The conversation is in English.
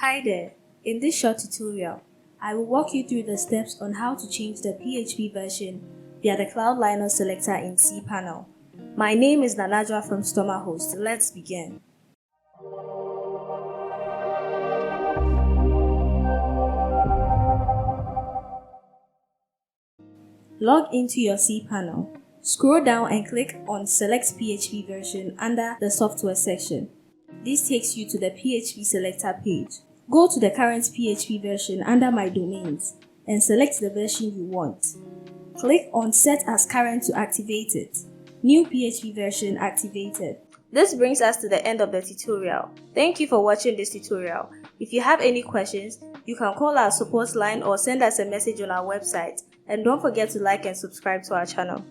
Hi there, in this short tutorial, I will walk you through the steps on how to change the PHP version via the Cloudlinux Selector in cPanel. My name is Nanajwa from Stomahost. Let's begin. Log into your cPanel. Scroll down and click on Select PHP version under the software section. This takes you to the PHP Selector page. Go to the current PHP version under My Domains and select the version you want. Click on Set as Current to activate it. New PHP version activated. This brings us to the end of the tutorial. Thank you for watching this tutorial. If you have any questions, you can call our support line or send us a message on our website. And don't forget to like and subscribe to our channel.